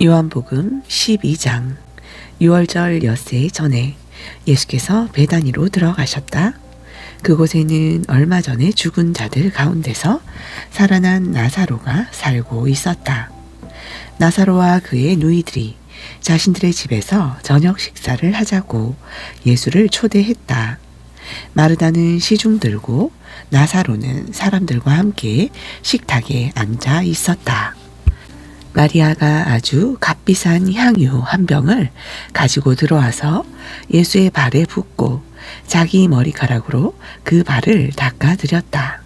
요한복음 12장. 6월절 엿새 전에 예수께서 베다니로 들어가셨다. 그곳에는 얼마 전에 죽은 자들 가운데서 살아난 나사로가 살고 있었다. 나사로와 그의 누이들이 자신들의 집에서 저녁 식사를 하자고 예수를 초대했다. 마르다는 시중 들고 나사로는 사람들과 함께 식탁에 앉아 있었다. 마리아가 아주 값비싼 향유 한 병을 가지고 들어와서 예수의 발에 붓고 자기 머리카락으로 그 발을 닦아드렸다.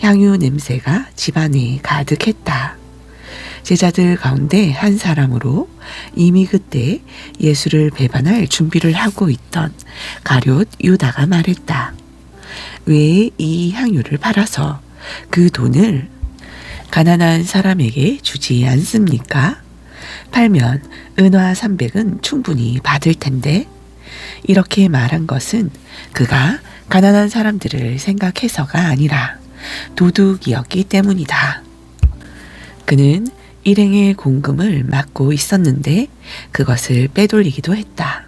향유 냄새가 집안에 가득했다. 제자들 가운데 한 사람으로 이미 그때 예수를 배반할 준비를 하고 있던 가룟 유다가 말했다. 왜 이 향유를 팔아서 그 돈을 가난한 사람에게 주지 않습니까? 팔면 은화 300은 충분히 받을 텐데. 이렇게 말한 것은 그가 가난한 사람들을 생각해서가 아니라 도둑이었기 때문이다. 그는 일행의 공금을 막고 있었는데 그것을 빼돌리기도 했다.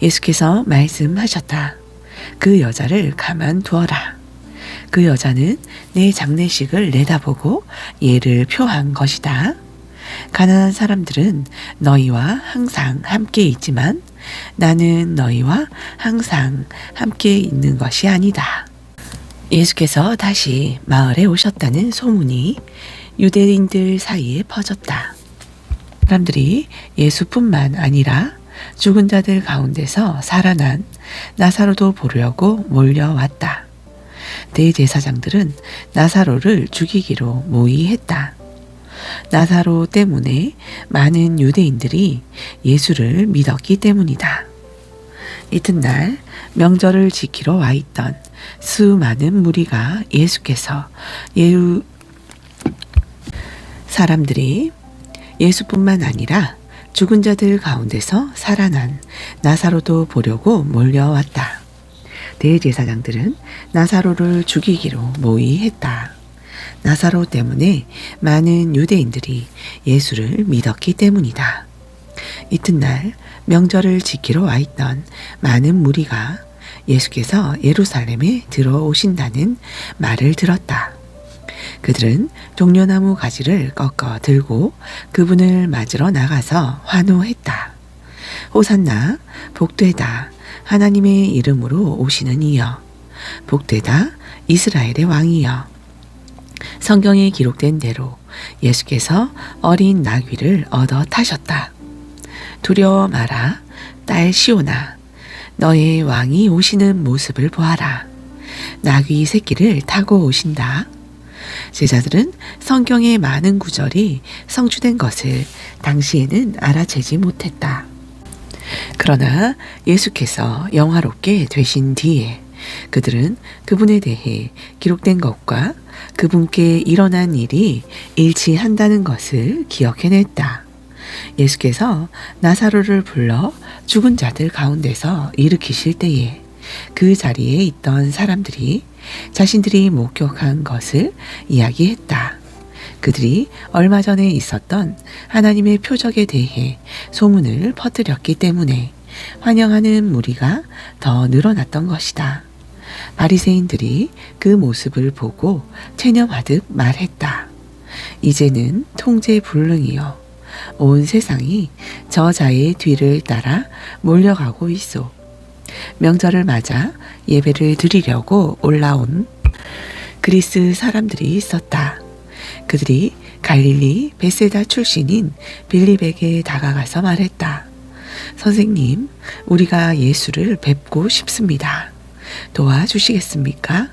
예수께서 말씀하셨다. 그 여자를 가만두어라. 그 여자는 내 장례식을 내다보고 예를 표한 것이다. 가난한 사람들은 너희와 항상 함께 있지만 나는 너희와 항상 함께 있는 것이 아니다. 예수께서 다시 마을에 오셨다는 소문이 유대인들 사이에 퍼졌다. 사람들이 예수뿐만 아니라 죽은 자들 가운데서 살아난 나사로도 보려고 몰려왔다. 대제사장들은 나사로를 죽이기로 모의했다. 나사로 때문에 많은 유대인들이 예수를 믿었기 때문이다. 이튿날 명절을 지키러 와 있던 수많은 무리가 예수께서 사람들이 예수뿐만 아니라 죽은 자들 가운데서 살아난 나사로도 보려고 몰려왔다. 대제사장들은 나사로를 죽이기로 모의했다. 나사로 때문에 많은 유대인들이 예수를 믿었기 때문이다. 이튿날 명절을 지키러 와 있던 많은 무리가 예수께서 예루살렘에 들어오신다는 말을 들었다. 그들은 종려나무 가지를 꺾어 들고 그분을 맞으러 나가서 환호했다. 호산나, 복되다. 하나님의 이름으로 오시는 이여. 복되다. 이스라엘의 왕이여. 성경에 기록된 대로 예수께서 어린 나귀를 얻어 타셨다. 두려워 마라. 딸 시온아. 너의 왕이 오시는 모습을 보아라. 나귀 새끼를 타고 오신다. 제자들은 성경의 많은 구절이 성취된 것을 당시에는 알아채지 못했다. 그러나 예수께서 영화롭게 되신 뒤에 그들은 그분에 대해 기록된 것과 그분께 일어난 일이 일치한다는 것을 기억해냈다. 예수께서 나사로를 불러 죽은 자들 가운데서 일으키실 때에 그 자리에 있던 사람들이 자신들이 목격한 것을 이야기했다. 그들이 얼마 전에 있었던 하나님의 표적에 대해 소문을 퍼뜨렸기 때문에 환영하는 무리가 더 늘어났던 것이다. 바리새인들이 그 모습을 보고 체념하듯 말했다. 이제는 통제불능이여. 온 세상이 저자의 뒤를 따라 몰려가고 있소. 명절을 맞아 예배를 드리려고 올라온 그리스 사람들이 있었다. 그들이 갈릴리 벳세다 출신인 빌립에게 다가가서 말했다. 선생님, 우리가 예수를 뵙고 싶습니다. 도와주시겠습니까?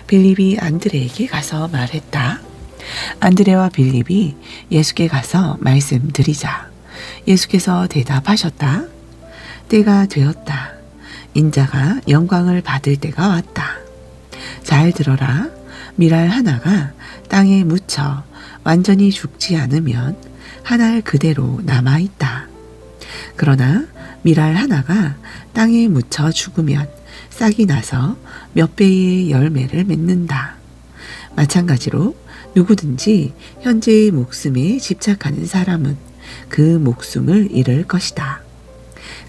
빌립이 안드레에게 가서 말했다. 안드레와 빌립이 예수께 가서 말씀드리자 예수께서 대답하셨다. 때가 되었다. 인자가 영광을 받을 때가 왔다. 잘 들어라. 밀알 하나가 땅에 묻혀 완전히 죽지 않으면 한 알 그대로 남아있다. 그러나 밀알 하나가 땅에 묻혀 죽으면 싹이 나서 몇 배의 열매를 맺는다. 마찬가지로 누구든지 현재의 목숨에 집착하는 사람은 그 목숨을 잃을 것이다.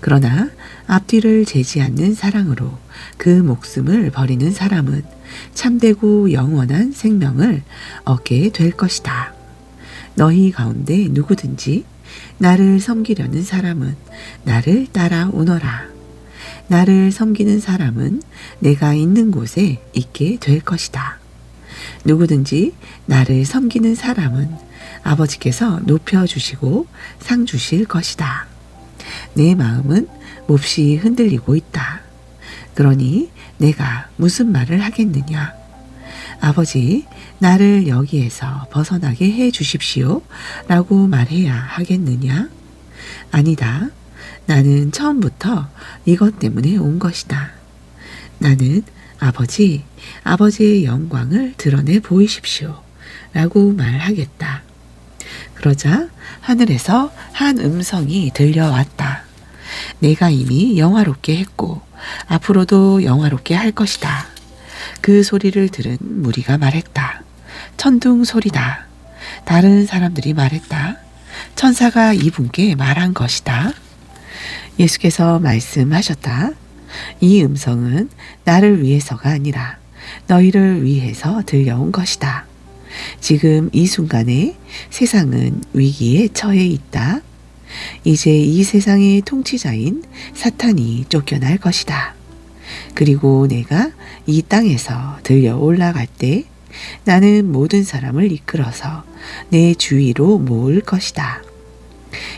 그러나 앞뒤를 재지 않는 사랑으로 그 목숨을 버리는 사람은 참되고 영원한 생명을 얻게 될 것이다. 너희 가운데 누구든지 나를 섬기려는 사람은 나를 따라오너라. 나를 섬기는 사람은 내가 있는 곳에 있게 될 것이다. 누구든지 나를 섬기는 사람은 아버지께서 높여주시고 상 주실 것이다. 내 마음은 몹시 흔들리고 있다. 그러니 내가 무슨 말을 하겠느냐? 아버지, 나를 여기에서 벗어나게 해 주십시오 라고 말해야 하겠느냐? 아니다. 나는 처음부터 이것 때문에 온 것이다. 나는 아버지의 영광을 드러내 보이십시오 라고 말하겠다. 그러자 하늘에서 한 음성이 들려왔다. 내가 이미 영화롭게 했고 앞으로도 영화롭게 할 것이다. 그 소리를 들은 무리가 말했다. 천둥 소리다. 다른 사람들이 말했다. 천사가 이분께 말한 것이다. 예수께서 말씀하셨다. 이 음성은 나를 위해서가 아니라 너희를 위해서 들려온 것이다. 지금 이 순간에 세상은 위기에 처해 있다. 이제 이 세상의 통치자인 사탄이 쫓겨날 것이다. 그리고 내가 이 땅에서 들려 올라갈 때 나는 모든 사람을 이끌어서 내 주위로 모을 것이다.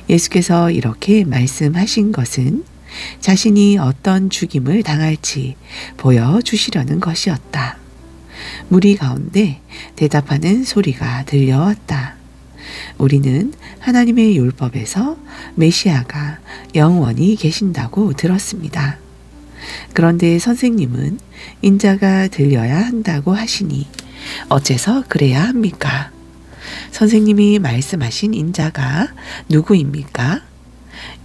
예수께서 이렇게 말씀하신 것은 자신이 어떤 죽임을 당할지 보여주시려는 것이었다. 무리 가운데 대답하는 소리가 들려왔다. 우리는 하나님의 율법에서 메시아가 영원히 계신다고 들었습니다. 그런데 선생님은 인자가 들려야 한다고 하시니 어째서 그래야 합니까? 선생님이 말씀하신 인자가 누구입니까?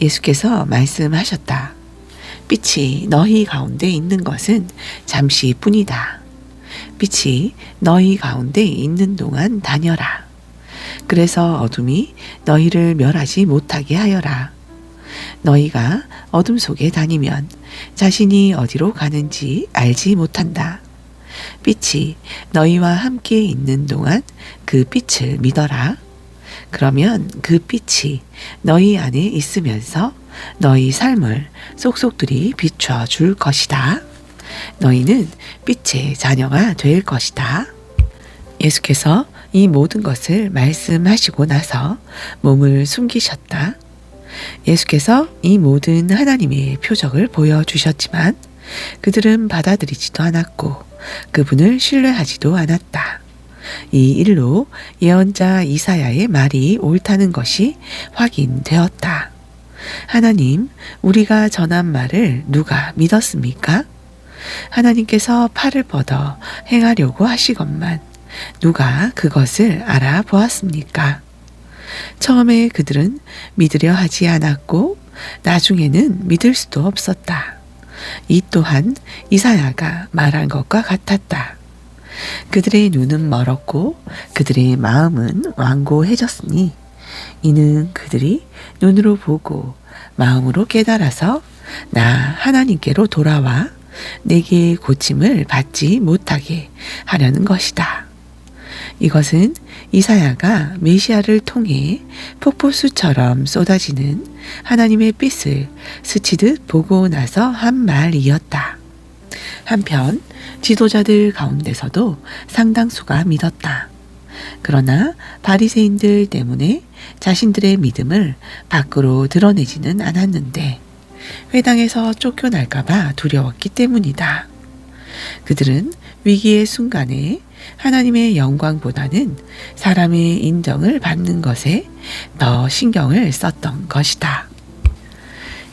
예수께서 말씀하셨다. 빛이 너희 가운데 있는 것은 잠시뿐이다. 빛이 너희 가운데 있는 동안 다녀라. 그래서 어둠이 너희를 멸하지 못하게 하여라. 너희가 어둠 속에 다니면 자신이 어디로 가는지 알지 못한다. 빛이 너희와 함께 있는 동안 그 빛을 믿어라. 그러면 그 빛이 너희 안에 있으면서 너희 삶을 쏙쏙들이 비춰 줄 것이다. 너희는 빛의 자녀가 될 것이다. 예수께서 이 모든 것을 말씀하시고 나서 몸을 숨기셨다. 예수께서 이 모든 하나님의 표적을 보여주셨지만 그들은 받아들이지도 않았고 그분을 신뢰하지도 않았다. 이 일로 예언자 이사야의 말이 옳다는 것이 확인되었다. 하나님, 우리가 전한 말을 누가 믿었습니까? 하나님께서 팔을 뻗어 행하려고 하시건만 누가 그것을 알아보았습니까? 처음에 그들은 믿으려 하지 않았고 나중에는 믿을 수도 없었다. 이 또한 이사야가 말한 것과 같았다. 그들의 눈은 멀었고 그들의 마음은 완고해졌으니 이는 그들이 눈으로 보고 마음으로 깨달아서 나 하나님께로 돌아와 내게 고침을 받지 못하게 하려는 것이다. 이것은 이사야가 메시아를 통해 폭포수처럼 쏟아지는 하나님의 빛을 스치듯 보고 나서 한 말이었다. 한편 지도자들 가운데서도 상당수가 믿었다. 그러나 바리새인들 때문에 자신들의 믿음을 밖으로 드러내지는 않았는데 회당에서 쫓겨날까봐 두려웠기 때문이다. 그들은 위기의 순간에 하나님의 영광보다는 사람의 인정을 받는 것에 더 신경을 썼던 것이다.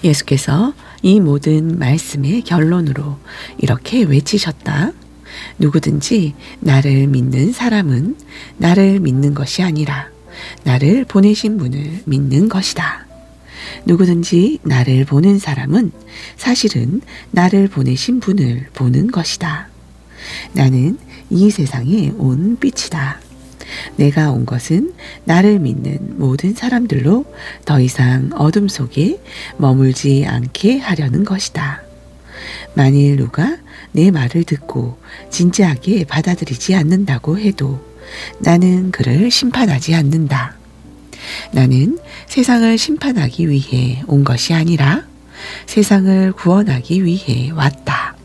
예수께서 이 모든 말씀의 결론으로 이렇게 외치셨다. 누구든지 나를 믿는 사람은 나를 믿는 것이 아니라 나를 보내신 분을 믿는 것이다. 누구든지 나를 보는 사람은 사실은 나를 보내신 분을 보는 것이다. 나는 이 세상에 온 빛이다. 내가 온 것은 나를 믿는 모든 사람들로 더 이상 어둠 속에 머물지 않게 하려는 것이다. 만일 누가 내 말을 듣고 진지하게 받아들이지 않는다고 해도 나는 그를 심판하지 않는다. 나는 세상을 심판하기 위해 온 것이 아니라 세상을 구원하기 위해 왔다.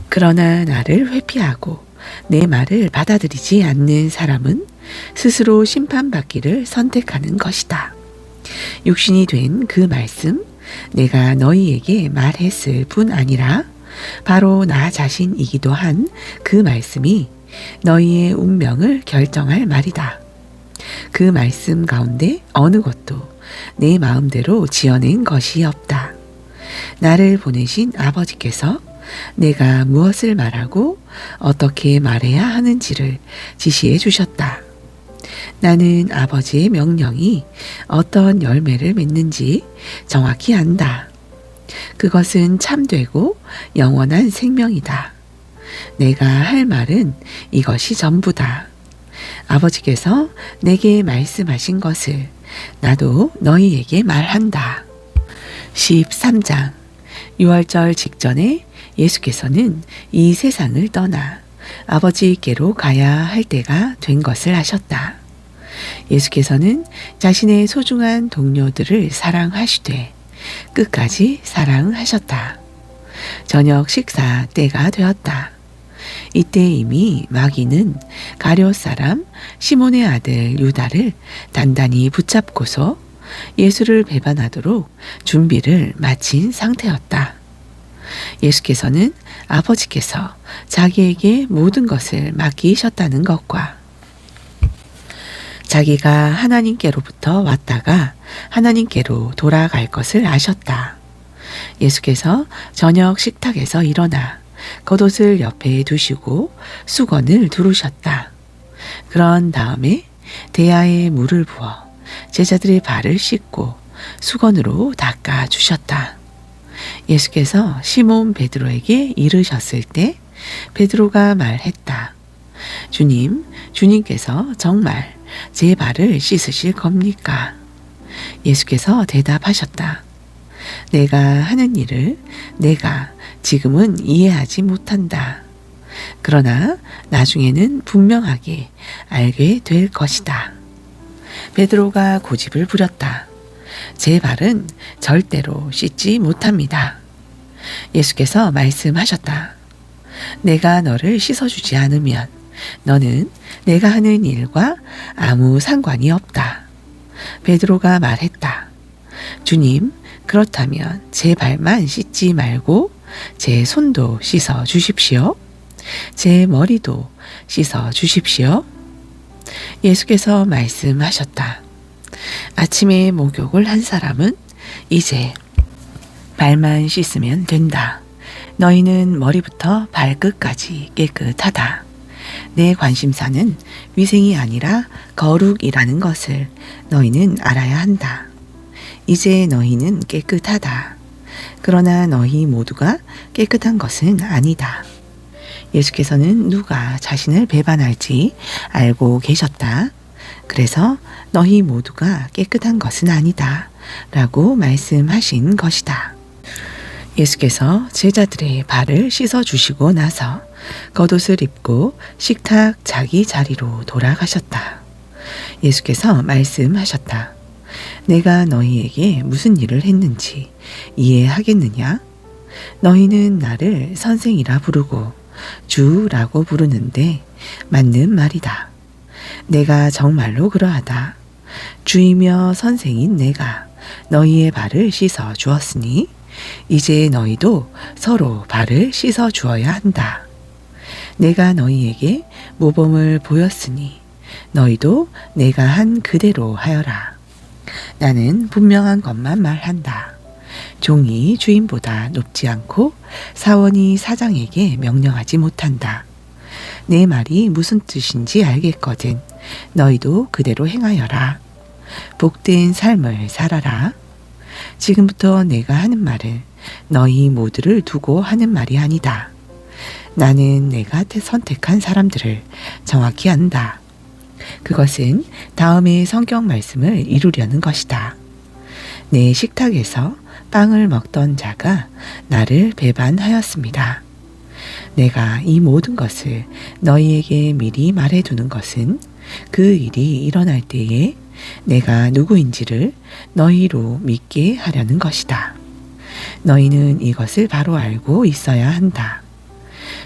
그러나 나를 회피하고 내 말을 받아들이지 않는 사람은 스스로 심판받기를 선택하는 것이다. 육신이 된 그 말씀, 내가 너희에게 말했을 뿐 아니라 바로 나 자신이기도 한 그 말씀이 너희의 운명을 결정할 말이다. 그 말씀 가운데 어느 것도 내 마음대로 지어낸 것이 없다. 나를 보내신 아버지께서 내가 무엇을 말하고 어떻게 말해야 하는지를 지시해 주셨다. 나는 아버지의 명령이 어떤 열매를 맺는지 정확히 안다. 그것은 참되고 영원한 생명이다. 내가 할 말은 이것이 전부다. 아버지께서 내게 말씀하신 것을 나도 너희에게 말한다. 13장 유월절 직전에 예수께서는 이 세상을 떠나 아버지께로 가야 할 때가 된 것을 아셨다. 예수께서는 자신의 소중한 동료들을 사랑하시되 끝까지 사랑하셨다. 저녁 식사 때가 되었다. 이때 이미 마귀는 가룟 사람 시몬의 아들 유다를 단단히 붙잡고서 예수를 배반하도록 준비를 마친 상태였다. 예수께서는 아버지께서 자기에게 모든 것을 맡기셨다는 것과 자기가 하나님께로부터 왔다가 하나님께로 돌아갈 것을 아셨다. 예수께서 저녁 식탁에서 일어나 겉옷을 옆에 두시고 수건을 두르셨다. 그런 다음에 대야에 물을 부어 제자들의 발을 씻고 수건으로 닦아 주셨다. 예수께서 시몬 베드로에게 이르셨을 때 베드로가 말했다. 주님, 주님께서 정말 제 발을 씻으실 겁니까? 예수께서 대답하셨다. 내가 하는 일을 내가 지금은 이해하지 못한다. 그러나 나중에는 분명하게 알게 될 것이다. 베드로가 고집을 부렸다. 제 발은 절대로 씻지 못합니다. 예수께서 말씀하셨다. 내가 너를 씻어주지 않으면 너는 내가 하는 일과 아무 상관이 없다. 베드로가 말했다. 주님, 그렇다면 제 발만 씻지 말고 제 손도 씻어 주십시오. 제 머리도 씻어 주십시오. 예수께서 말씀하셨다. 아침에 목욕을 한 사람은 이제 발만 씻으면 된다. 너희는 머리부터 발끝까지 깨끗하다. 내 관심사는 위생이 아니라 거룩이라는 것을 너희는 알아야 한다. 이제 너희는 깨끗하다. 그러나 너희 모두가 깨끗한 것은 아니다. 예수께서는 누가 자신을 배반할지 알고 계셨다. 그래서 너희 모두가 깨끗한 것은 아니다. 라고 말씀하신 것이다. 예수께서 제자들의 발을 씻어주시고 나서 겉옷을 입고 식탁 자기 자리로 돌아가셨다. 예수께서 말씀하셨다. 내가 너희에게 무슨 일을 했는지 이해하겠느냐? 너희는 나를 선생이라 부르고 주라고 부르는데 맞는 말이다. 내가 정말로 그러하다. 주이며 선생인 내가 너희의 발을 씻어 주었으니 이제 너희도 서로 발을 씻어 주어야 한다. 내가 너희에게 모범을 보였으니 너희도 내가 한 그대로 하여라. 나는 분명한 것만 말한다. 종이 주인보다 높지 않고 사원이 사장에게 명령하지 못한다. 내 말이 무슨 뜻인지 알겠거든. 너희도 그대로 행하여라. 복된 삶을 살아라. 지금부터 내가 하는 말은 너희 모두를 두고 하는 말이 아니다. 나는 내가 선택한 사람들을 정확히 안다. 그것은 다음의 성경 말씀을 이루려는 것이다. 내 식탁에서 빵을 먹던 자가 나를 배반하였습니다. 내가 이 모든 것을 너희에게 미리 말해두는 것은 그 일이 일어날 때에 내가 누구인지를 너희로 믿게 하려는 것이다. 너희는 이것을 바로 알고 있어야 한다.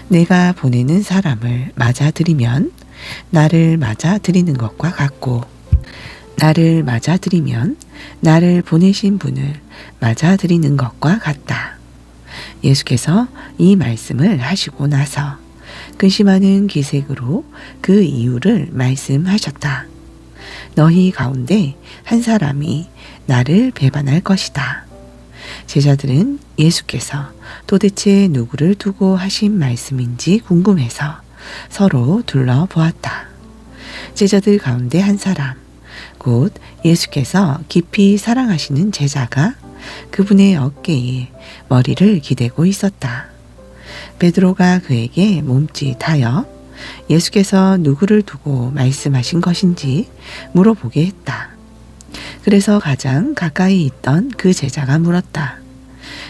내가 보내는 사람을 맞아들이면 나를 맞아들이는 것과 같고, 나를 맞아들이면 나를 보내신 분을 맞아들이는 것과 같다. 예수께서 이 말씀을 하시고 나서 근심하는 기색으로 그 이유를 말씀하셨다. 너희 가운데 한 사람이 나를 배반할 것이다. 제자들은 예수께서 도대체 누구를 두고 하신 말씀인지 궁금해서 서로 둘러보았다. 제자들 가운데 한 사람, 곧 예수께서 깊이 사랑하시는 제자가 그분의 어깨에 머리를 기대고 있었다. 베드로가 그에게 몸짓하여 예수께서 누구를 두고 말씀하신 것인지 물어보게 했다. 그래서 가장 가까이 있던 그 제자가 물었다.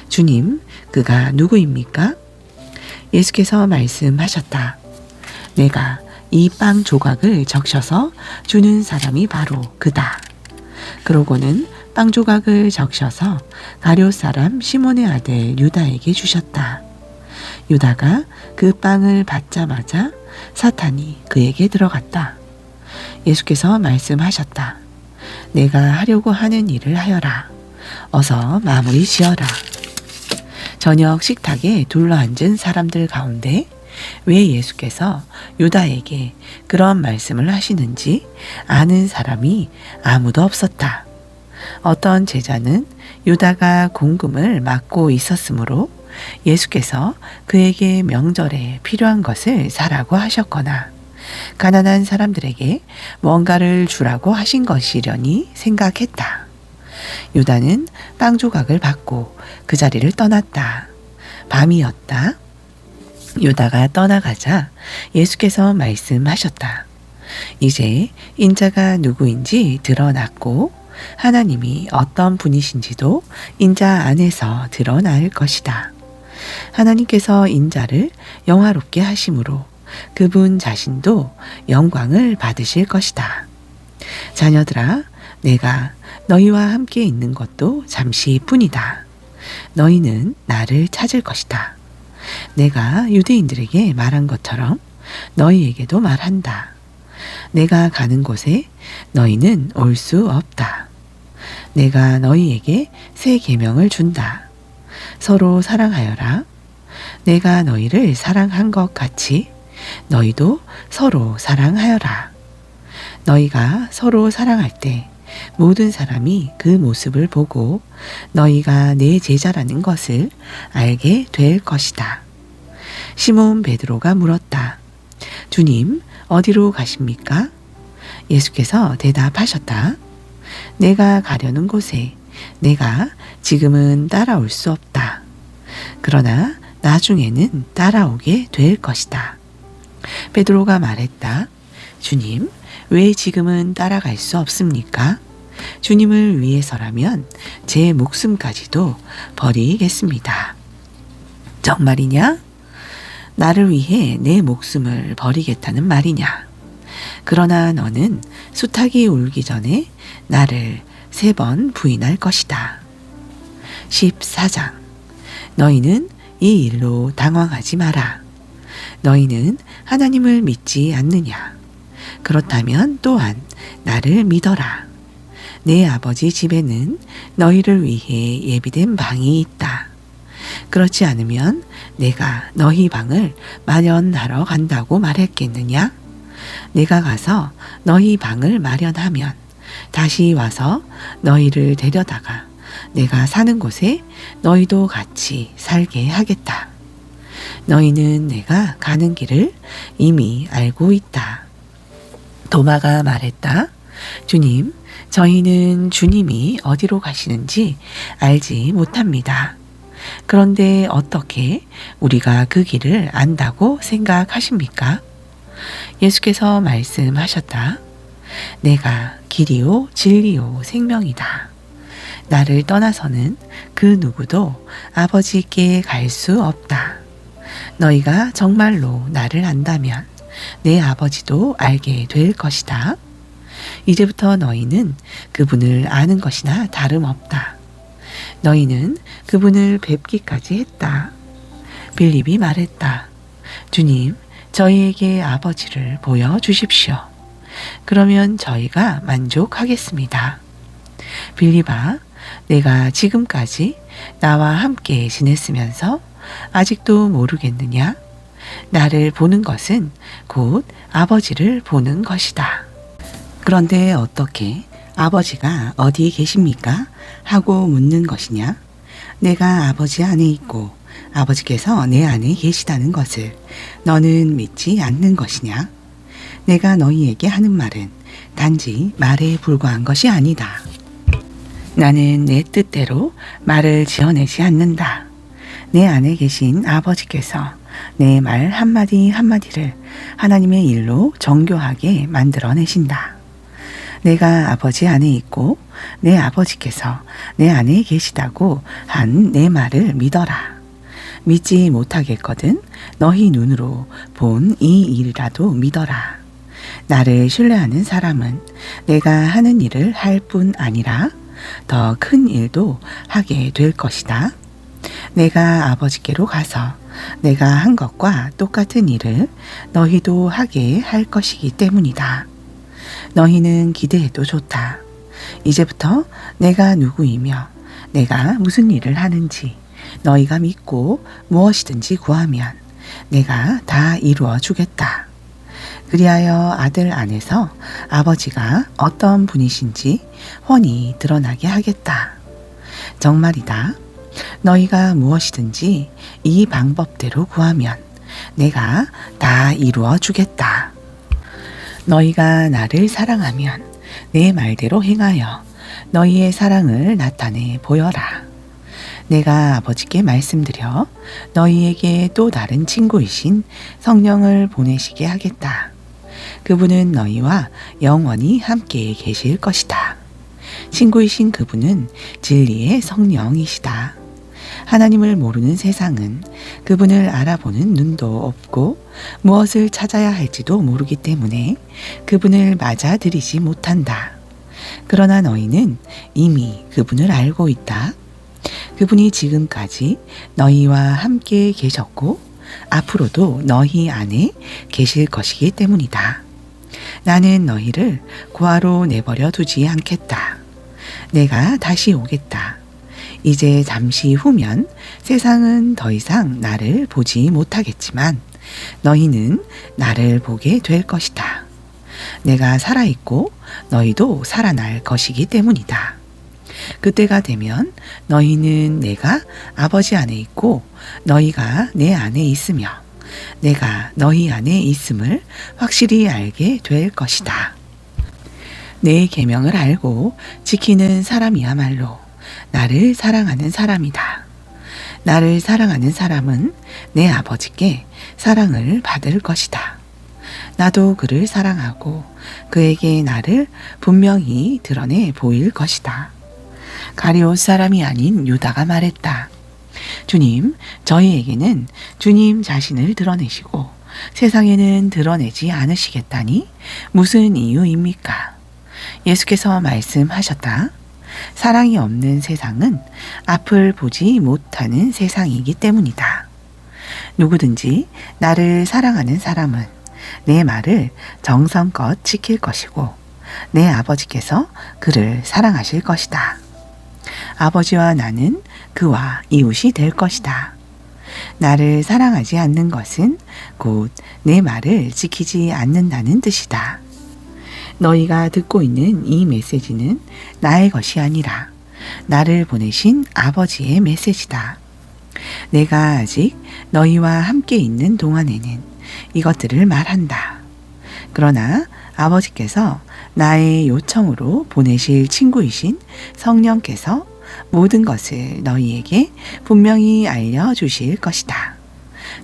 주님, 그가 누구입니까? 예수께서 말씀하셨다. 내가 이 빵 조각을 적셔서 주는 사람이 바로 그다. 그러고는 빵 조각을 적셔서 가룟 사람 시몬의 아들 유다에게 주셨다. 유다가 그 빵을 받자마자 사탄이 그에게 들어갔다. 예수께서 말씀하셨다. 내가 하려고 하는 일을 하여라. 어서 마무리 지어라. 저녁 식탁에 둘러앉은 사람들 가운데 왜 예수께서 유다에게 그런 말씀을 하시는지 아는 사람이 아무도 없었다. 어떤 제자는 유다가 공금을 맡고 있었으므로 예수께서 그에게 명절에 필요한 것을 사라고 하셨거나 가난한 사람들에게 뭔가를 주라고 하신 것이려니 생각했다. 유다는 빵 조각을 받고 그 자리를 떠났다. 밤이었다. 유다가 떠나가자 예수께서 말씀하셨다. 이제 인자가 누구인지 드러났고 하나님이 어떤 분이신지도 인자 안에서 드러날 것이다. 하나님께서 인자를 영화롭게 하심으로 그분 자신도 영광을 받으실 것이다. 자녀들아, 내가 너희와 함께 있는 것도 잠시뿐이다. 너희는 나를 찾을 것이다. 내가 유대인들에게 말한 것처럼 너희에게도 말한다. 내가 가는 곳에 너희는 올 수 없다. 내가 너희에게 새 계명을 준다. 서로 사랑하여라. 내가 너희를 사랑한 것 같이 너희도 서로 사랑하여라. 너희가 서로 사랑할 때 모든 사람이 그 모습을 보고 너희가 내 제자라는 것을 알게 될 것이다. 시몬 베드로가 물었다. 주님, 어디로 가십니까? 예수께서 대답하셨다. 내가 가려는 곳에 내가 지금은 따라올 수 없다. 그러나 나중에는 따라오게 될 것이다. 베드로가 말했다. 주님, 왜 지금은 따라갈 수 없습니까? 주님을 위해서라면 제 목숨까지도 버리겠습니다. 정말이냐? 나를 위해 내 목숨을 버리겠다는 말이냐? 그러나 너는 수탉이 울기 전에 나를 3번 부인할 것이다. 14장. 너희는 이 일로 당황하지 마라. 너희는 하나님을 믿지 않느냐? 그렇다면 또한 나를 믿어라. 내 아버지 집에는 너희를 위해 예비된 방이 있다. 그렇지 않으면 내가 너희 방을 마련하러 간다고 말했겠느냐? 내가 가서 너희 방을 마련하면 다시 와서 너희를 데려다가 내가 사는 곳에 너희도 같이 살게 하겠다. 너희는 내가 가는 길을 이미 알고 있다. 도마가 말했다. 주님, 저희는 주님이 어디로 가시는지 알지 못합니다. 그런데 어떻게 우리가 그 길을 안다고 생각하십니까? 예수께서 말씀하셨다. 내가 길이요 진리요 생명이다. 나를 떠나서는 그 누구도 아버지께 갈 수 없다. 너희가 정말로 나를 안다면 내 아버지도 알게 될 것이다. 이제부터 너희는 그분을 아는 것이나 다름없다. 너희는 그분을 뵙기까지 했다. 빌립이 말했다. 주님, 저희에게 아버지를 보여주십시오. 그러면 저희가 만족하겠습니다. 빌립아, 내가 지금까지 나와 함께 지냈으면서 아직도 모르겠느냐? 나를 보는 것은 곧 아버지를 보는 것이다. 그런데 어떻게 아버지가 어디 계십니까? 하고 묻는 것이냐? 내가 아버지 안에 있고 아버지께서 내 안에 계시다는 것을 너는 믿지 않는 것이냐? 내가 너희에게 하는 말은 단지 말에 불과한 것이 아니다. 나는 내 뜻대로 말을 지어내지 않는다. 내 안에 계신 아버지께서 내 말 한마디 한마디를 하나님의 일로 정교하게 만들어내신다. 내가 아버지 안에 있고 내 아버지께서 내 안에 계시다고 한 내 말을 믿어라. 믿지 못하겠거든 너희 눈으로 본 이 일이라도 믿어라. 나를 신뢰하는 사람은 내가 하는 일을 할 뿐 아니라 더 큰 일도 하게 될 것이다. 내가 아버지께로 가서 내가 한 것과 똑같은 일을 너희도 하게 할 것이기 때문이다. 너희는 기대해도 좋다. 이제부터 내가 누구이며 내가 무슨 일을 하는지 너희가 믿고 무엇이든지 구하면 내가 다 이루어 주겠다. 그리하여 아들 안에서 아버지가 어떤 분이신지 훤히 드러나게 하겠다. 정말이다. 너희가 무엇이든지 이 방법대로 구하면 내가 다 이루어 주겠다. 너희가 나를 사랑하면 내 말대로 행하여 너희의 사랑을 나타내 보여라. 내가 아버지께 말씀드려 너희에게 또 다른 친구이신 성령을 보내시게 하겠다. 그분은 너희와 영원히 함께 계실 것이다. 친구이신 그분은 진리의 성령이시다. 하나님을 모르는 세상은 그분을 알아보는 눈도 없고 무엇을 찾아야 할지도 모르기 때문에 그분을 맞아들이지 못한다. 그러나 너희는 이미 그분을 알고 있다. 그분이 지금까지 너희와 함께 계셨고 앞으로도 너희 안에 계실 것이기 때문이다. 나는 너희를 고아로 내버려 두지 않겠다. 내가 다시 오겠다. 이제 잠시 후면 세상은 더 이상 나를 보지 못하겠지만 너희는 나를 보게 될 것이다. 내가 살아있고 너희도 살아날 것이기 때문이다. 그때가 되면 너희는 내가 아버지 안에 있고 너희가 내 안에 있으며 내가 너희 안에 있음을 확실히 알게 될 것이다. 내 계명을 알고 지키는 사람이야말로 나를 사랑하는 사람이다. 나를 사랑하는 사람은 내 아버지께 사랑을 받을 것이다. 나도 그를 사랑하고 그에게 나를 분명히 드러내 보일 것이다. 가룟 사람이 아닌 유다가 말했다. 주님, 저희에게는 주님 자신을 드러내시고 세상에는 드러내지 않으시겠다니 무슨 이유입니까? 예수께서 말씀하셨다. 사랑이 없는 세상은 앞을 보지 못하는 세상이기 때문이다. 누구든지 나를 사랑하는 사람은 내 말을 정성껏 지킬 것이고 내 아버지께서 그를 사랑하실 것이다. 아버지와 나는 그와 이웃이 될 것이다. 나를 사랑하지 않는 것은 곧 내 말을 지키지 않는다는 뜻이다. 너희가 듣고 있는 이 메시지는 나의 것이 아니라 나를 보내신 아버지의 메시지다. 내가 아직 너희와 함께 있는 동안에는 이것들을 말한다. 그러나 아버지께서 나의 요청으로 보내실 친구이신 성령께서 모든 것을 너희에게 분명히 알려주실 것이다.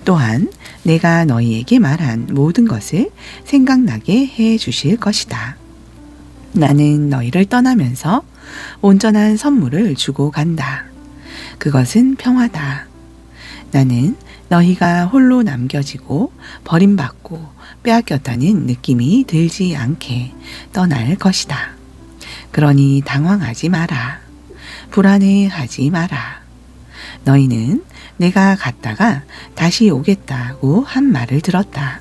또한 내가 너희에게 말한 모든 것을 생각나게 해 주실 것이다. 나는 너희를 떠나면서 온전한 선물을 주고 간다. 그것은 평화다. 나는 너희가 홀로 남겨지고 버림받고 빼앗겼다는 느낌이 들지 않게 떠날 것이다. 그러니 당황하지 마라. 불안해하지 마라. 너희는 내가 갔다가 다시 오겠다고 한 말을 들었다.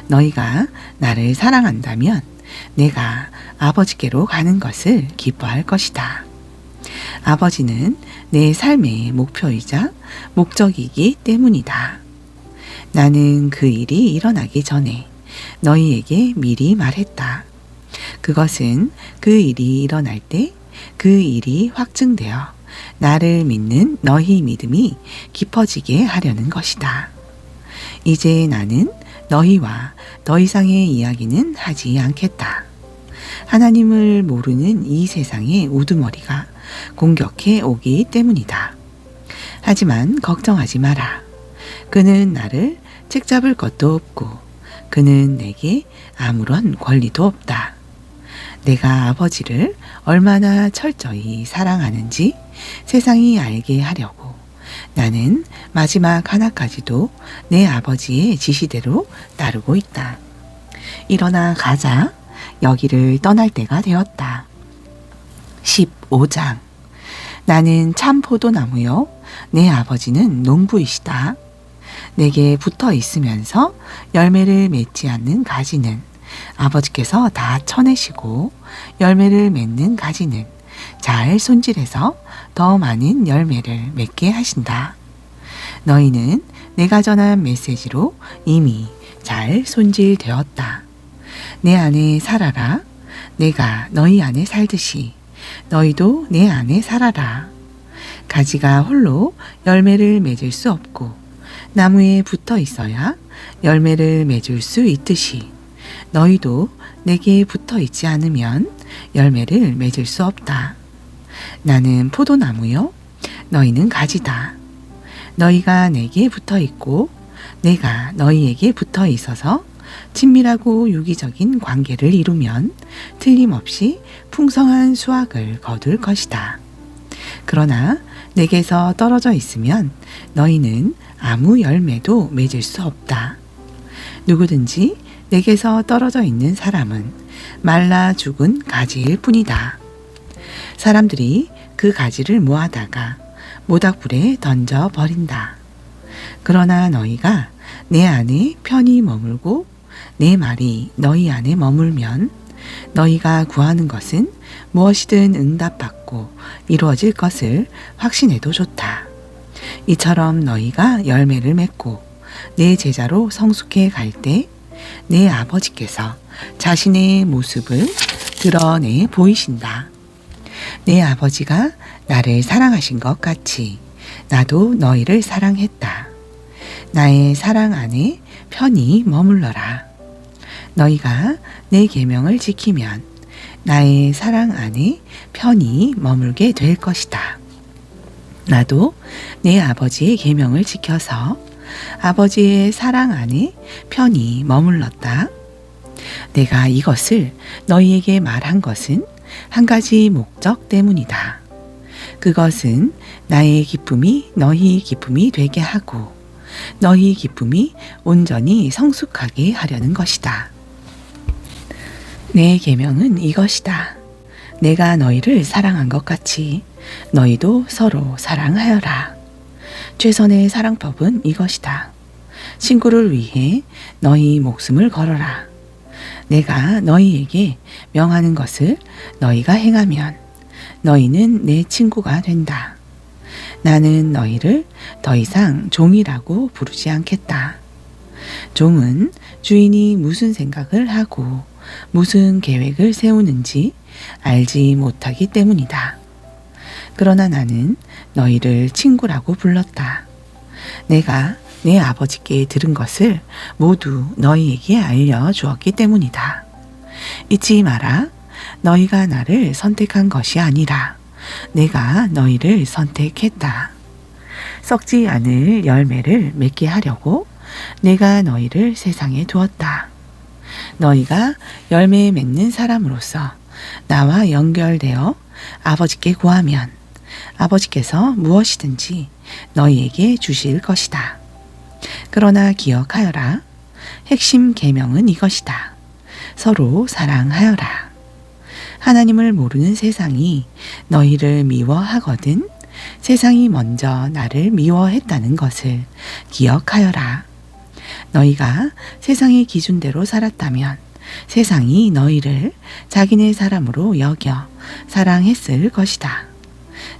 너희가 나를 사랑한다면 내가 아버지께로 가는 것을 기뻐할 것이다. 아버지는 내 삶의 목표이자 목적이기 때문이다. 나는 그 일이 일어나기 전에 너희에게 미리 말했다. 그것은 그 일이 일어날 때 그 일이 확증되어 나를 믿는 너희 믿음이 깊어지게 하려는 것이다. 이제 나는 너희와 더 이상의 이야기는 하지 않겠다. 하나님을 모르는 이 세상의 우두머리가 공격해 오기 때문이다. 하지만 걱정하지 마라. 그는 나를 책잡을 것도 없고 그는 내게 아무런 권리도 없다. 내가 아버지를 얼마나 철저히 사랑하는지 세상이 알게 하려고 나는 마지막 하나까지도 내 아버지의 지시대로 따르고 있다. 일어나 가자. 여기를 떠날 때가 되었다. 15장. 나는 참 포도나무요. 내 아버지는 농부이시다. 내게 붙어 있으면서 열매를 맺지 않는 가지는 아버지께서 다 쳐내시고 열매를 맺는 가지는 잘 손질해서 더 많은 열매를 맺게 하신다. 너희는 내가 전한 메시지로 이미 잘 손질되었다. 내 안에 살아라. 내가 너희 안에 살듯이 너희도 내 안에 살아라. 가지가 홀로 열매를 맺을 수 없고 나무에 붙어 있어야 열매를 맺을 수 있듯이 너희도 내게 붙어 있지 않으면 열매를 맺을 수 없다. 나는 포도나무요. 너희는 가지다. 너희가 내게 붙어 있고 내가 너희에게 붙어 있어서 친밀하고 유기적인 관계를 이루면 틀림없이 풍성한 수확을 거둘 것이다. 그러나 내게서 떨어져 있으면 너희는 아무 열매도 맺을 수 없다. 누구든지 내게서 떨어져 있는 사람은 말라 죽은 가지일 뿐이다. 사람들이 그 가지를 모아다가 모닥불에 던져 버린다. 그러나 너희가 내 안에 편히 머물고 내 말이 너희 안에 머물면 너희가 구하는 것은 무엇이든 응답받고 이루어질 것을 확신해도 좋다. 이처럼 너희가 열매를 맺고 내 제자로 성숙해 갈 때 내 아버지께서 자신의 모습을 드러내 보이신다. 내 아버지가 나를 사랑하신 것 같이 나도 너희를 사랑했다. 나의 사랑 안에 편히 머물러라. 너희가 내 계명을 지키면 나의 사랑 안에 편히 머물게 될 것이다. 나도 내 아버지의 계명을 지켜서 아버지의 사랑 안에 편히 머물렀다. 내가 이것을 너희에게 말한 것은 한 가지 목적 때문이다. 그것은 나의 기쁨이 너희 기쁨이 되게 하고 너희 기쁨이 온전히 성숙하게 하려는 것이다. 내 계명은 이것이다. 내가 너희를 사랑한 것 같이 너희도 서로 사랑하여라. 최선의 사랑법은 이것이다. 친구를 위해 너희 목숨을 걸어라. 내가 너희에게 명하는 것을 너희가 행하면 너희는 내 친구가 된다. 나는 너희를 더 이상 종이라고 부르지 않겠다. 종은 주인이 무슨 생각을 하고 무슨 계획을 세우는지 알지 못하기 때문이다. 그러나 나는 너희를 친구라고 불렀다. 내가 내 아버지께 들은 것을 모두 너희에게 알려주었기 때문이다. 잊지 마라. 너희가 나를 선택한 것이 아니라 내가 너희를 선택했다. 썩지 않을 열매를 맺게 하려고 내가 너희를 세상에 두었다. 너희가 열매 맺는 사람으로서 나와 연결되어 아버지께 구하면 아버지께서 무엇이든지 너희에게 주실 것이다. 그러나 기억하여라. 핵심 계명은 이것이다. 서로 사랑하여라. 하나님을 모르는 세상이 너희를 미워하거든 세상이 먼저 나를 미워했다는 것을 기억하여라. 너희가 세상의 기준대로 살았다면 세상이 너희를 자기네 사람으로 여겨 사랑했을 것이다.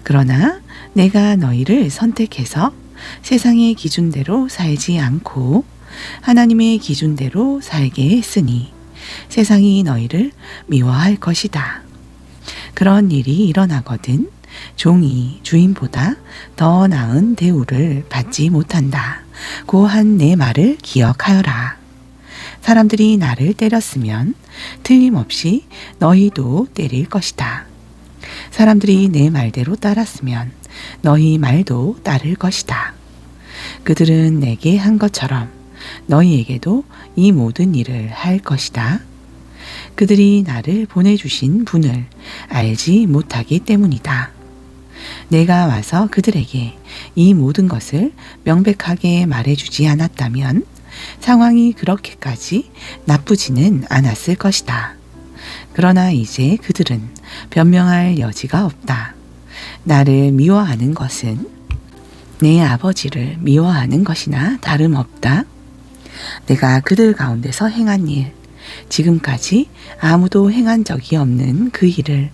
그러나 내가 너희를 선택해서 세상의 기준대로 살지 않고 하나님의 기준대로 살게 했으니 세상이 너희를 미워할 것이다. 그런 일이 일어나거든 종이 주인보다 더 나은 대우를 받지 못한다. 고한 내 말을 기억하여라. 사람들이 나를 때렸으면 틀림없이 너희도 때릴 것이다. 사람들이 내 말대로 따랐으면 너희 말도 따를 것이다. 그들은 내게 한 것처럼 너희에게도 이 모든 일을 할 것이다. 그들이 나를 보내주신 분을 알지 못하기 때문이다. 내가 와서 그들에게 이 모든 것을 명백하게 말해주지 않았다면 상황이 그렇게까지 나쁘지는 않았을 것이다. 그러나 이제 그들은 변명할 여지가 없다. 나를 미워하는 것은 내 아버지를 미워하는 것이나 다름없다. 내가 그들 가운데서 행한 일, 지금까지 아무도 행한 적이 없는 그 일을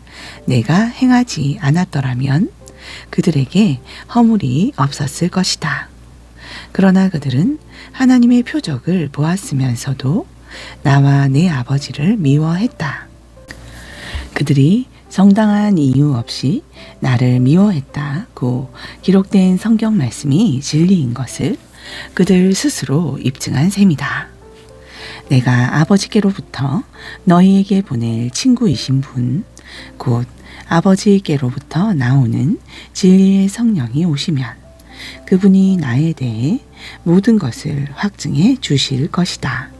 내가 행하지 않았더라면 그들에게 허물이 없었을 것이다. 그러나 그들은 하나님의 표적을 보았으면서도 나와 내 아버지를 미워했다. 그들이 정당한 이유 없이 나를 미워했다고 기록된 성경 말씀이 진리인 것을 그들 스스로 입증한 셈이다. 내가 아버지께로부터 너희에게 보낼 친구이신 분, 곧 아버지께로부터 나오는 진리의 성령이 오시면 그분이 나에 대해 모든 것을 확증해 주실 것이다.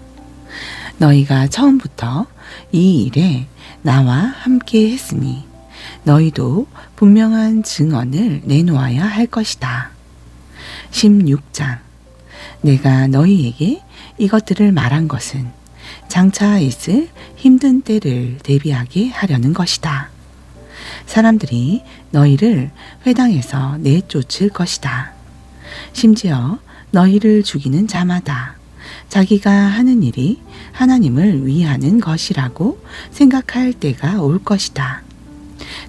너희가 처음부터 이 일에 나와 함께 했으니 너희도 분명한 증언을 내놓아야 할 것이다. 16장 내가 너희에게 이것들을 말한 것은 장차 있을 힘든 때를 대비하게 하려는 것이다. 사람들이 너희를 회당에서 내쫓을 것이다. 심지어 너희를 죽이는 자마다 자기가 하는 일이 하나님을 위하는 것이라고 생각할 때가 올 것이다.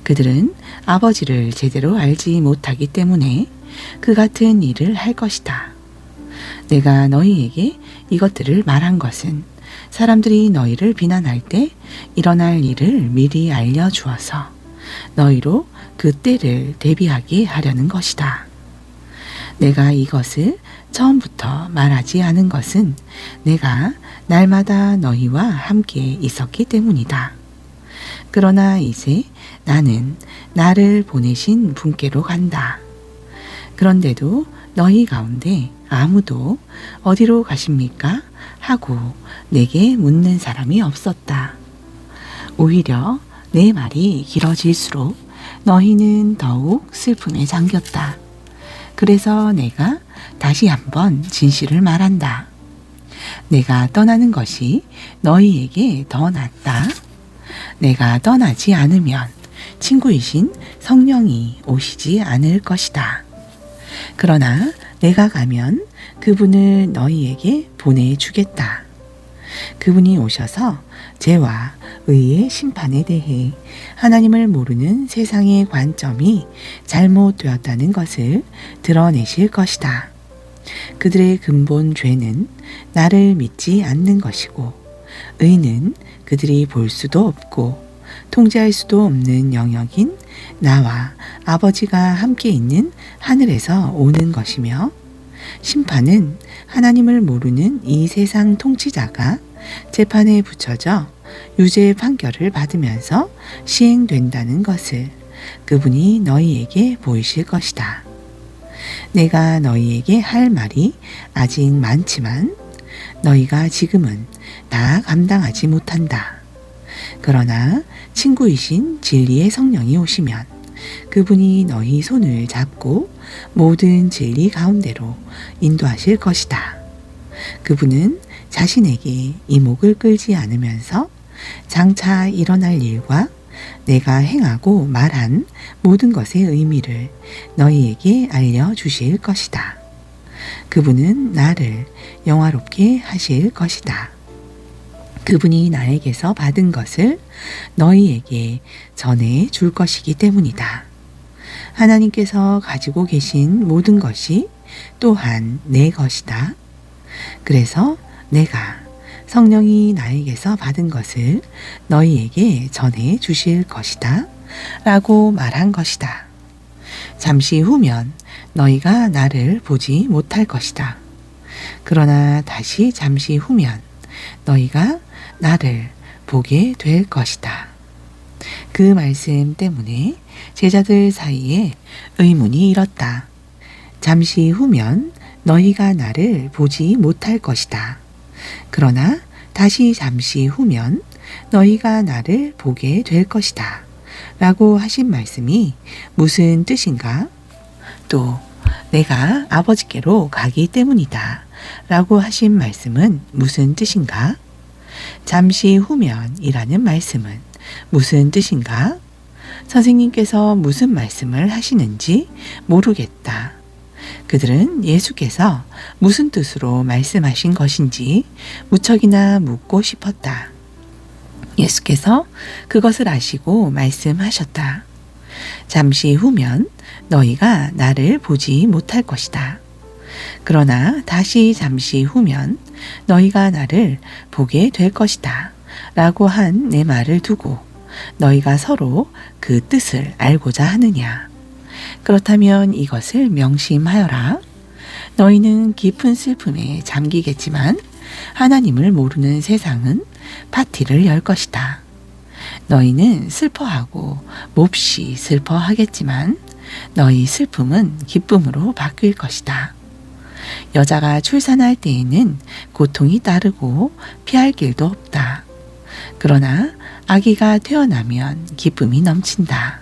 그들은 아버지를 제대로 알지 못하기 때문에 그 같은 일을 할 것이다. 내가 너희에게 이것들을 말한 것은 사람들이 너희를 비난할 때 일어날 일을 미리 알려주어서 너희로 그 때를 대비하게 하려는 것이다. 내가 이것을 처음부터 말하지 않은 것은 내가 날마다 너희와 함께 있었기 때문이다. 그러나 이제 나는 나를 보내신 분께로 간다. 그런데도 너희 가운데 아무도 어디로 가십니까? 하고 내게 묻는 사람이 없었다. 오히려 내 말이 길어질수록 너희는 더욱 슬픔에 잠겼다. 그래서 내가 다시 한번 진실을 말한다. 내가 떠나는 것이 너희에게 더 낫다. 내가 떠나지 않으면 친구이신 성령이 오시지 않을 것이다. 그러나 내가 가면 그분을 너희에게 보내주겠다. 그분이 오셔서 죄와 의의 심판에 대해 하나님을 모르는 세상의 관점이 잘못되었다는 것을 드러내실 것이다. 그들의 근본 죄는 나를 믿지 않는 것이고 의는 그들이 볼 수도 없고 통제할 수도 없는 영역인 나와 아버지가 함께 있는 하늘에서 오는 것이며 심판은 하나님을 모르는 이 세상 통치자가 재판에 붙여져 유죄 판결을 받으면서 시행된다는 것을 그분이 너희에게 보이실 것이다. 내가 너희에게 할 말이 아직 많지만 너희가 지금은 다 감당하지 못한다. 그러나 친구이신 진리의 성령이 오시면 그분이 너희 손을 잡고 모든 진리 가운데로 인도하실 것이다. 그분은 자신에게 이목을 끌지 않으면서 장차 일어날 일과 내가 행하고 말한 모든 것의 의미를 너희에게 알려주실 것이다. 그분은 나를 영화롭게 하실 것이다. 그분이 나에게서 받은 것을 너희에게 전해 줄 것이기 때문이다. 하나님께서 가지고 계신 모든 것이 또한 내 것이다. 그래서 내가 성령이 나에게서 받은 것을 너희에게 전해 주실 것이다. 라고 말한 것이다. 잠시 후면 너희가 나를 보지 못할 것이다. 그러나 다시 잠시 후면 너희가 나를 보게 될 것이다. 그 말씀 때문에 제자들 사이에 의문이 일었다. 잠시 후면 너희가 나를 보지 못할 것이다. 그러나 다시 잠시 후면 너희가 나를 보게 될 것이다. 라고 하신 말씀이 무슨 뜻인가? 또 내가 아버지께로 가기 때문이다. 라고 하신 말씀은 무슨 뜻인가? 잠시 후면이라는 말씀은 무슨 뜻인가? 선생님께서 무슨 말씀을 하시는지 모르겠다. 그들은 예수께서 무슨 뜻으로 말씀하신 것인지 무척이나 묻고 싶었다. 예수께서 그것을 아시고 말씀하셨다. 잠시 후면 너희가 나를 보지 못할 것이다. 그러나 다시 잠시 후면 너희가 나를 보게 될 것이다. 라고 한 내 말을 두고 너희가 서로 그 뜻을 알고자 하느냐? 그렇다면 이것을 명심하여라. 너희는 깊은 슬픔에 잠기겠지만 하나님을 모르는 세상은 파티를 열 것이다. 너희는 슬퍼하고 몹시 슬퍼하겠지만 너희 슬픔은 기쁨으로 바뀔 것이다. 여자가 출산할 때에는 고통이 따르고 피할 길도 없다. 그러나 아기가 태어나면 기쁨이 넘친다.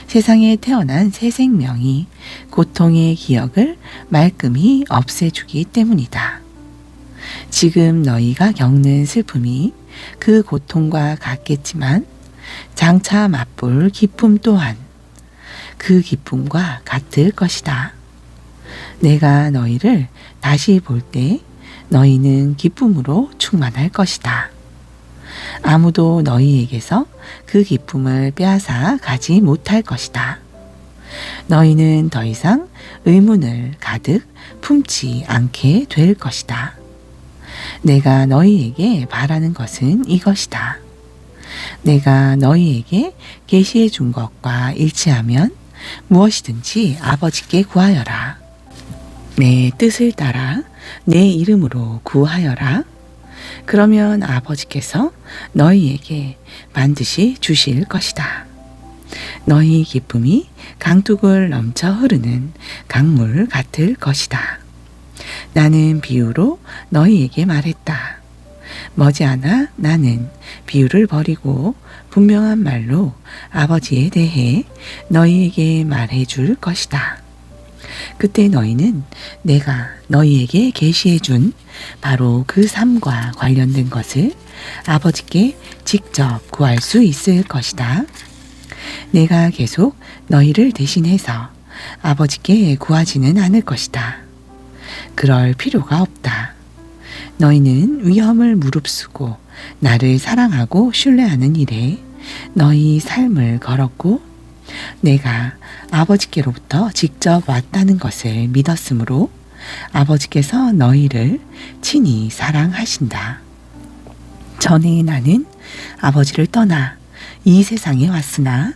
세상에 태어난 새 생명이 고통의 기억을 말끔히 없애주기 때문이다. 지금 너희가 겪는 슬픔이 그 고통과 같겠지만 장차 맛볼 기쁨 또한 그 기쁨과 같을 것이다. 내가 너희를 다시 볼 때 너희는 기쁨으로 충만할 것이다. 아무도 너희에게서 그 기쁨을 빼앗아 가지 못할 것이다. 너희는 더 이상 의문을 가득 품지 않게 될 것이다. 내가 너희에게 바라는 것은 이것이다. 내가 너희에게 계시해 준 것과 일치하면 무엇이든지 아버지께 구하여라. 내 뜻을 따라 내 이름으로 구하여라. 그러면 아버지께서 너희에게 반드시 주실 것이다. 너희 기쁨이 강둑을 넘쳐 흐르는 강물 같을 것이다. 나는 비유로 너희에게 말했다. 머지않아 나는 비유를 버리고 분명한 말로 아버지에 대해 너희에게 말해 줄 것이다. 그때 너희는 내가 너희에게 계시해 준 바로 그 삶과 관련된 것을 아버지께 직접 구할 수 있을 것이다. 내가 계속 너희를 대신해서 아버지께 구하지는 않을 것이다. 그럴 필요가 없다. 너희는 위험을 무릅쓰고 나를 사랑하고 신뢰하는 일에 너희 삶을 걸었고 내가 아버지께로부터 직접 왔다는 것을 믿었으므로 아버지께서 너희를 친히 사랑하신다. 전에 나는 아버지를 떠나 이 세상에 왔으나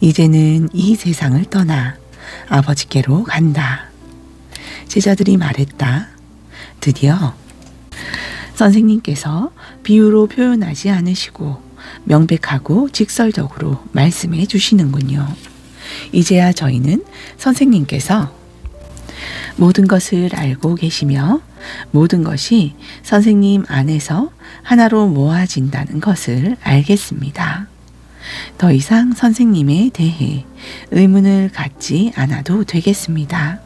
이제는 이 세상을 떠나 아버지께로 간다. 제자들이 말했다. 드디어 선생님께서 비유로 표현하지 않으시고 명백하고 직설적으로 말씀해 주시는군요. 이제야 저희는 선생님께서 모든 것을 알고 계시며 모든 것이 선생님 안에서 하나로 모아진다는 것을 알겠습니다. 더 이상 선생님에 대해 의문을 갖지 않아도 되겠습니다.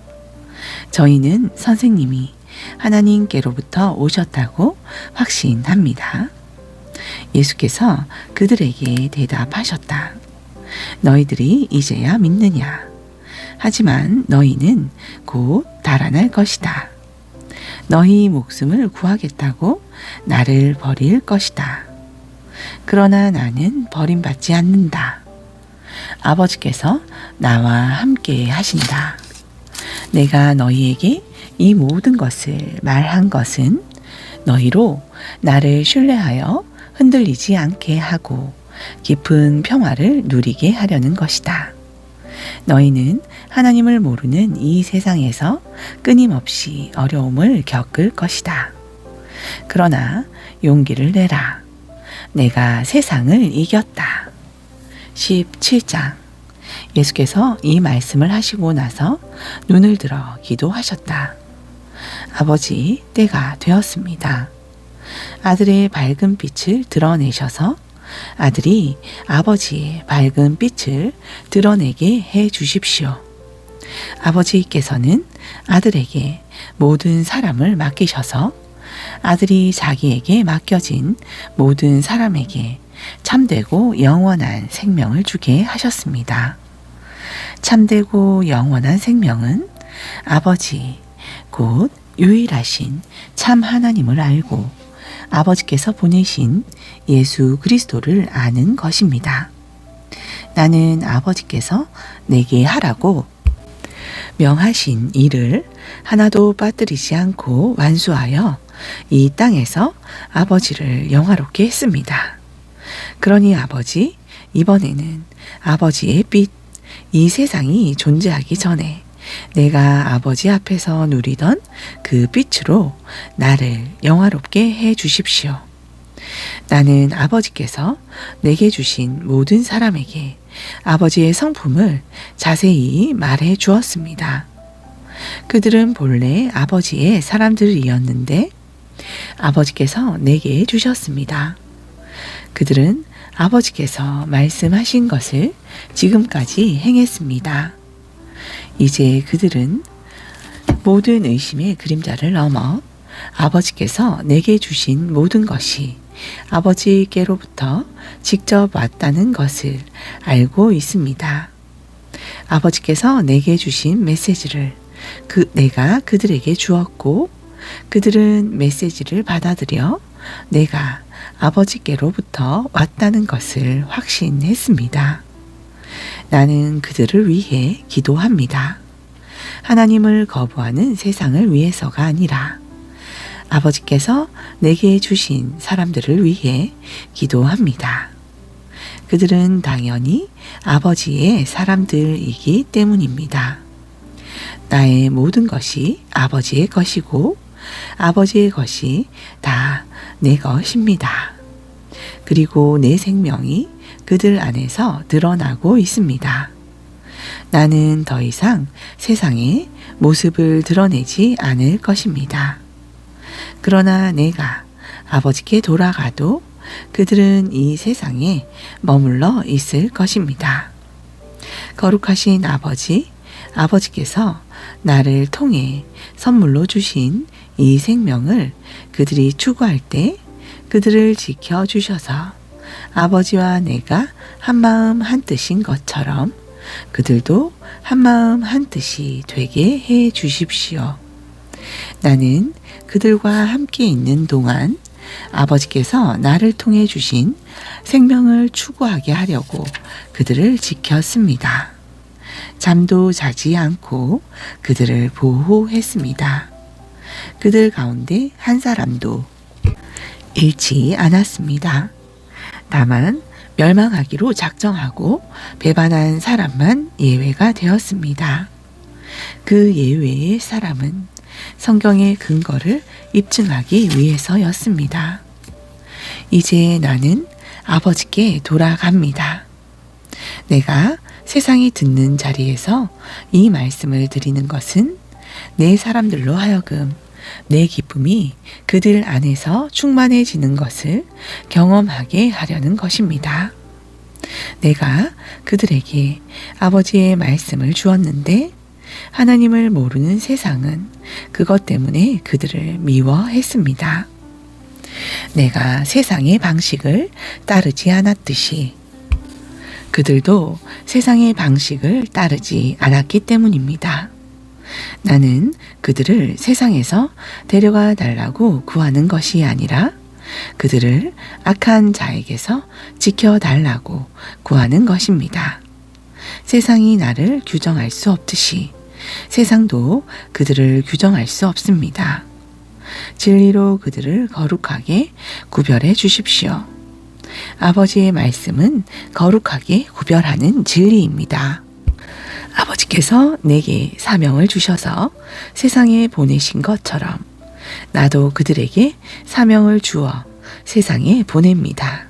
저희는 선생님이 하나님께로부터 오셨다고 확신합니다. 예수께서 그들에게 대답하셨다. 너희들이 이제야 믿느냐? 하지만 너희는 곧 달아날 것이다. 너희 목숨을 구하겠다고 나를 버릴 것이다. 그러나 나는 버림받지 않는다. 아버지께서 나와 함께 하신다. 내가 너희에게 이 모든 것을 말한 것은 너희로 나를 신뢰하여 흔들리지 않게 하고 깊은 평화를 누리게 하려는 것이다. 너희는 하나님을 모르는 이 세상에서 끊임없이 어려움을 겪을 것이다. 그러나 용기를 내라. 내가 세상을 이겼다. 17장. 예수께서 이 말씀을 하시고 나서 눈을 들어 기도하셨다. 아버지, 때가 되었습니다. 아들의 밝은 빛을 드러내셔서 아들이 아버지의 밝은 빛을 드러내게 해 주십시오. 아버지께서는 아들에게 모든 사람을 맡기셔서 아들이 자기에게 맡겨진 모든 사람에게 참되고 영원한 생명을 주게 하셨습니다. 참되고 영원한 생명은 아버지, 곧 유일하신 참 하나님을 알고 아버지께서 보내신 예수 그리스도를 아는 것입니다. 나는 아버지께서 내게 하라고 명하신 일을 하나도 빠뜨리지 않고 완수하여 이 땅에서 아버지를 영화롭게 했습니다. 그러니 아버지, 이번에는 아버지의 빛, 이 세상이 존재하기 전에 내가 아버지 앞에서 누리던 그 빛으로 나를 영화롭게 해 주십시오. 나는 아버지께서 내게 주신 모든 사람에게 아버지의 성품을 자세히 말해 주었습니다. 그들은 본래 아버지의 사람들이었는데 아버지께서 내게 주셨습니다. 그들은 아버지께서 말씀하신 것을 지금까지 행했습니다. 이제 그들은 모든 의심의 그림자를 넘어 아버지께서 내게 주신 모든 것이 아버지께로부터 직접 왔다는 것을 알고 있습니다. 아버지께서 내게 주신 메시지를 내가 그들에게 주었고 그들은 메시지를 받아들여 내가 아버지께로부터 왔다는 것을 확신했습니다. 나는 그들을 위해 기도합니다. 하나님을 거부하는 세상을 위해서가 아니라 아버지께서 내게 주신 사람들을 위해 기도합니다. 그들은 당연히 아버지의 사람들이기 때문입니다. 나의 모든 것이 아버지의 것이고 아버지의 것이 다 내 것입니다. 그리고 내 생명이 그들 안에서 드러나고 있습니다. 나는 더 이상 세상에 모습을 드러내지 않을 것입니다. 그러나 내가 아버지께 돌아가도 그들은 이 세상에 머물러 있을 것입니다. 거룩하신 아버지, 아버지께서 나를 통해 선물로 주신 이 생명을 그들이 추구할 때 그들을 지켜주셔서 아버지와 내가 한마음 한뜻인 것처럼 그들도 한마음 한뜻이 되게 해 주십시오. 나는 그들과 함께 있는 동안 아버지께서 나를 통해 주신 생명을 추구하게 하려고 그들을 지켰습니다. 잠도 자지 않고 그들을 보호했습니다. 그들 가운데 한 사람도 잃지 않았습니다. 다만 멸망하기로 작정하고 배반한 사람만 예외가 되었습니다. 그 예외의 사람은 성경의 근거를 입증하기 위해서였습니다. 이제 나는 아버지께 돌아갑니다. 내가 세상이 듣는 자리에서 이 말씀을 드리는 것은 내 사람들로 하여금 내 기쁨이 그들 안에서 충만해지는 것을 경험하게 하려는 것입니다. 내가 그들에게 아버지의 말씀을 주었는데 하나님을 모르는 세상은 그것 때문에 그들을 미워했습니다. 내가 세상의 방식을 따르지 않았듯이 그들도 세상의 방식을 따르지 않았기 때문입니다. 나는 그들을 세상에서 데려가 달라고 구하는 것이 아니라 그들을 악한 자에게서 지켜달라고 구하는 것입니다. 세상이 나를 규정할 수 없듯이 세상도 그들을 규정할 수 없습니다. 진리로 그들을 거룩하게 구별해 주십시오. 아버지의 말씀은 거룩하게 구별하는 진리입니다. 아버지께서 내게 사명을 주셔서 세상에 보내신 것처럼 나도 그들에게 사명을 주어 세상에 보냅니다.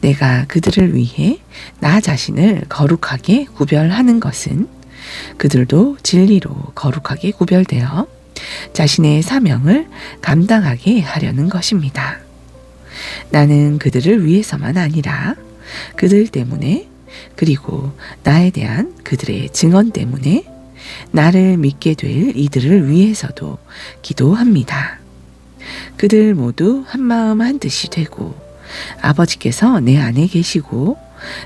내가 그들을 위해 나 자신을 거룩하게 구별하는 것은 그들도 진리로 거룩하게 구별되어 자신의 사명을 감당하게 하려는 것입니다. 나는 그들을 위해서만 아니라 그들 때문에 그리고 나에 대한 그들의 증언 때문에 나를 믿게 될 이들을 위해서도 기도합니다. 그들 모두 한마음 한뜻이 되고 아버지께서 내 안에 계시고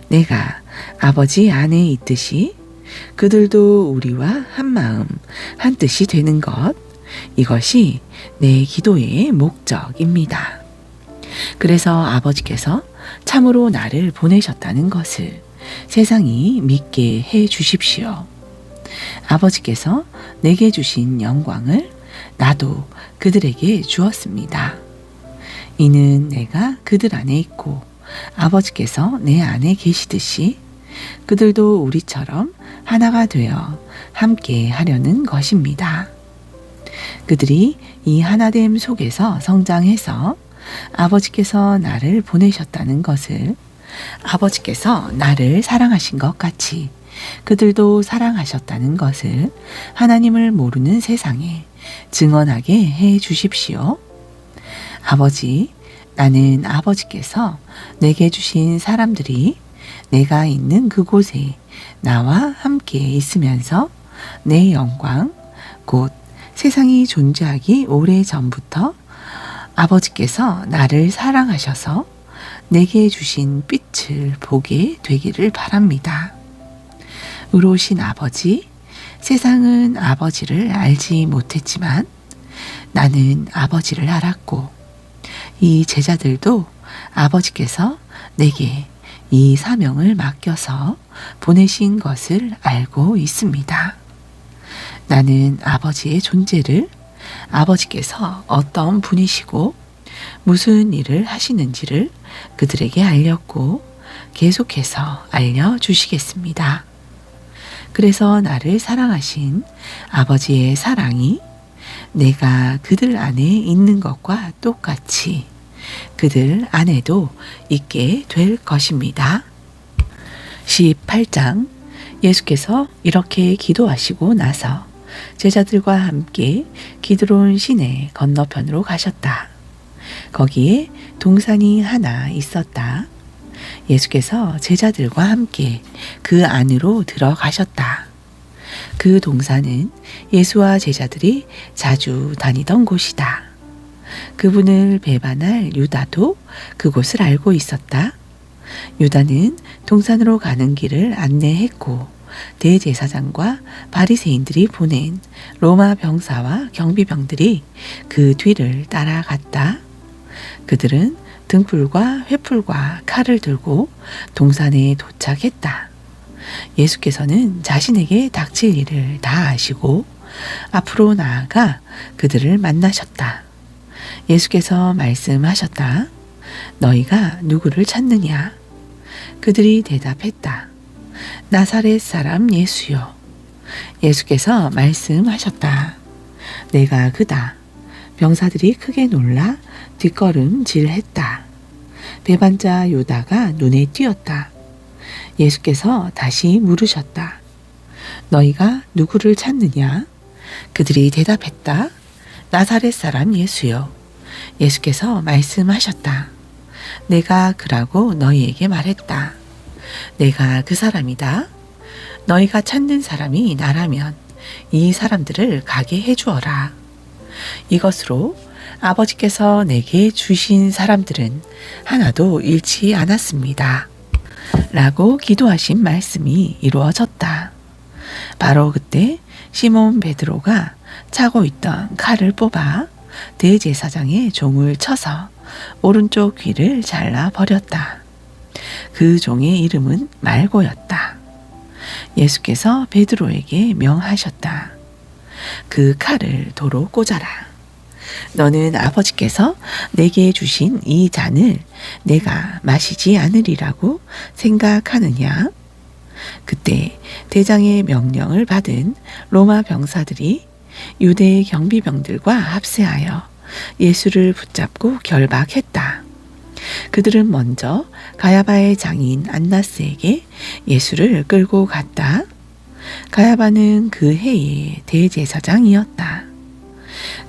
내가 아버지 안에 있듯이 그들도 우리와 한마음 한뜻이 되는 것, 이것이 내 기도의 목적입니다. 그래서 아버지께서 참으로 나를 보내셨다는 것을 세상이 믿게 해 주십시오. 아버지께서 내게 주신 영광을 나도 그들에게 주었습니다. 이는 내가 그들 안에 있고 아버지께서 내 안에 계시듯이 그들도 우리처럼 하나가 되어 함께 하려는 것입니다. 그들이 이 하나됨 속에서 성장해서 아버지께서 나를 보내셨다는 것을 아버지께서 나를 사랑하신 것 같이 그들도 사랑하셨다는 것을 하나님을 모르는 세상에 증언하게 해 주십시오. 아버지, 나는 아버지께서 내게 주신 사람들이 내가 있는 그곳에 나와 함께 있으면서 내 영광, 곧 세상이 존재하기 오래전부터 아버지께서 나를 사랑하셔서 내게 주신 빛을 보게 되기를 바랍니다. 의로우신 아버지, 세상은 아버지를 알지 못했지만 나는 아버지를 알았고 이 제자들도 아버지께서 내게 이 사명을 맡겨서 보내신 것을 알고 있습니다. 나는 아버지의 존재를 아버지께서 어떤 분이시고 무슨 일을 하시는지를 그들에게 알렸고 계속해서 알려주시겠습니다. 그래서 나를 사랑하신 아버지의 사랑이 내가 그들 안에 있는 것과 똑같이 그들 안에도 있게 될 것입니다. 18장 예수께서 이렇게 기도하시고 나서 제자들과 함께 기드론 시내 건너편으로 가셨다. 거기에 동산이 하나 있었다. 예수께서 제자들과 함께 그 안으로 들어가셨다. 그 동산은 예수와 제자들이 자주 다니던 곳이다. 그분을 배반할 유다도 그곳을 알고 있었다. 유다는 동산으로 가는 길을 안내했고 대제사장과 바리새인들이 보낸 로마 병사와 경비병들이 그 뒤를 따라갔다. 그들은 등불과 횃불과 칼을 들고 동산에 도착했다. 예수께서는 자신에게 닥칠 일을 다 아시고 앞으로 나아가 그들을 만나셨다. 예수께서 말씀하셨다. 너희가 누구를 찾느냐? 그들이 대답했다. 나사렛 사람 예수요. 예수께서 말씀하셨다. 내가 그다. 병사들이 크게 놀라 뒷걸음질했다. 배반자 유다가 눈에 띄었다. 예수께서 다시 물으셨다. 너희가 누구를 찾느냐? 그들이 대답했다. 나사렛 사람 예수요. 예수께서 말씀하셨다. 내가 그라고 너희에게 말했다. 내가 그 사람이다. 너희가 찾는 사람이 나라면 이 사람들을 가게 해주어라. 이것으로 아버지께서 내게 주신 사람들은 하나도 잃지 않았습니다. 라고 기도하신 말씀이 이루어졌다. 바로 그때 시몬 베드로가 차고 있던 칼을 뽑아 대제사장의 종을 쳐서 오른쪽 귀를 잘라 버렸다. 그 종의 이름은 말고였다. 예수께서 베드로에게 명하셨다. 그 칼을 도로 꽂아라. 너는 아버지께서 내게 주신 이 잔을 내가 마시지 않으리라고 생각하느냐? 그때 대장의 명령을 받은 로마 병사들이 유대 경비병들과 합세하여 예수를 붙잡고 결박했다. 그들은 먼저 가야바의 장인 안나스에게 예수를 끌고 갔다. 가야바는 그 해의 대제사장이었다.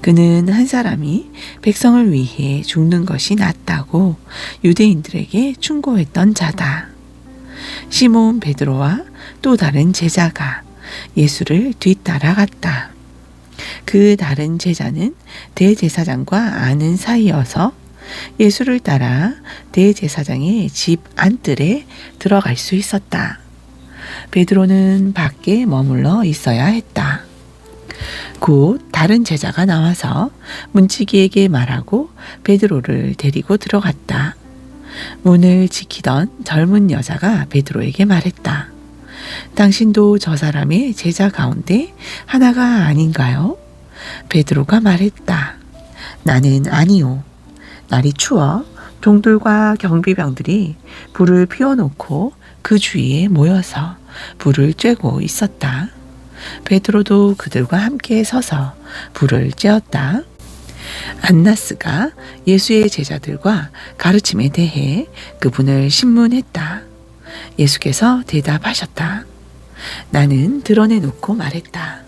그는 한 사람이 백성을 위해 죽는 것이 낫다고 유대인들에게 충고했던 자다. 시몬 베드로와 또 다른 제자가 예수를 뒤따라갔다. 그 다른 제자는 대제사장과 아는 사이여서 예수를 따라 대제사장의 집 안뜰에 들어갈 수 있었다. 베드로는 밖에 머물러 있어야 했다. 곧 다른 제자가 나와서 문지기에게 말하고 베드로를 데리고 들어갔다. 문을 지키던 젊은 여자가 베드로에게 말했다. 당신도 저 사람의 제자 가운데 하나가 아닌가요? 베드로가 말했다. 나는 아니오. 날이 추워 종들과 경비병들이 불을 피워놓고 그 주위에 모여서 불을 쬐고 있었다. 베드로도 그들과 함께 서서 불을 쬐었다. 안나스가 예수의 제자들과 가르침에 대해 그분을 신문했다. 예수께서 대답하셨다. 나는 드러내놓고 말했다.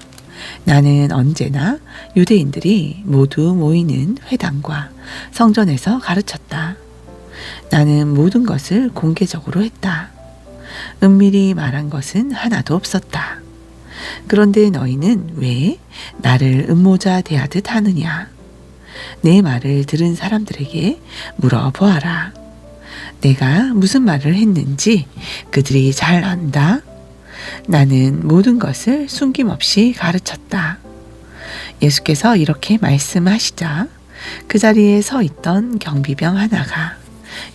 나는 언제나 유대인들이 모두 모이는 회당과 성전에서 가르쳤다. 나는 모든 것을 공개적으로 했다. 은밀히 말한 것은 하나도 없었다. 그런데 너희는 왜 나를 음모자 대하듯 하느냐? 내 말을 들은 사람들에게 물어보아라. 내가 무슨 말을 했는지 그들이 잘 안다. 나는 모든 것을 숨김없이 가르쳤다. 예수께서 이렇게 말씀하시자 그 자리에 서 있던 경비병 하나가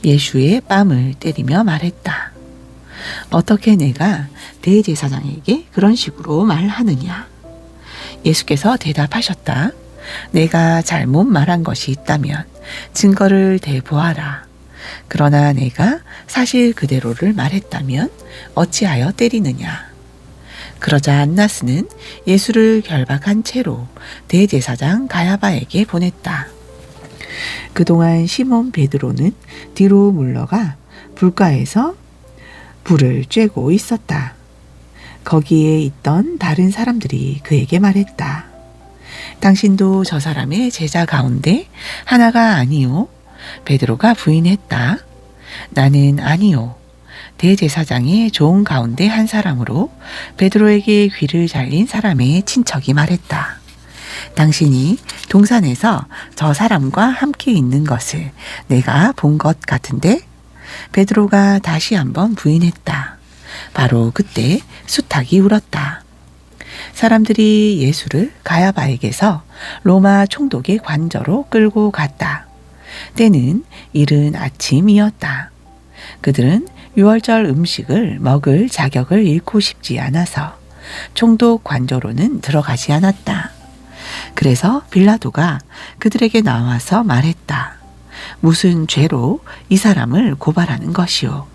예수의 뺨을 때리며 말했다. 어떻게 내가 대제사장에게 그런 식으로 말하느냐? 예수께서 대답하셨다. 내가 잘못 말한 것이 있다면 증거를 대보아라. 그러나 내가 사실 그대로를 말했다면 어찌하여 때리느냐? 그러자 안나스는 예수를 결박한 채로 대제사장 가야바에게 보냈다. 그동안 시몬 베드로는 뒤로 물러가 불가에서 불을 쬐고 있었다. 거기에 있던 다른 사람들이 그에게 말했다. 당신도 저 사람의 제자 가운데 하나가 아니오? 베드로가 부인했다. 나는 아니오. 대제사장의 종 가운데 한 사람으로 베드로에게 귀를 잘린 사람의 친척이 말했다. 당신이 동산에서 저 사람과 함께 있는 것을 내가 본 것 같은데? 베드로가 다시 한번 부인했다. 바로 그때 수탉이 울었다. 사람들이 예수를 가야바에게서 로마 총독의 관저로 끌고 갔다. 때는 이른 아침이었다. 그들은 유월절 음식을 먹을 자격을 잃고 싶지 않아서 총독 관저로는 들어가지 않았다. 그래서 빌라도가 그들에게 나와서 말했다. 무슨 죄로 이 사람을 고발하는 것이오?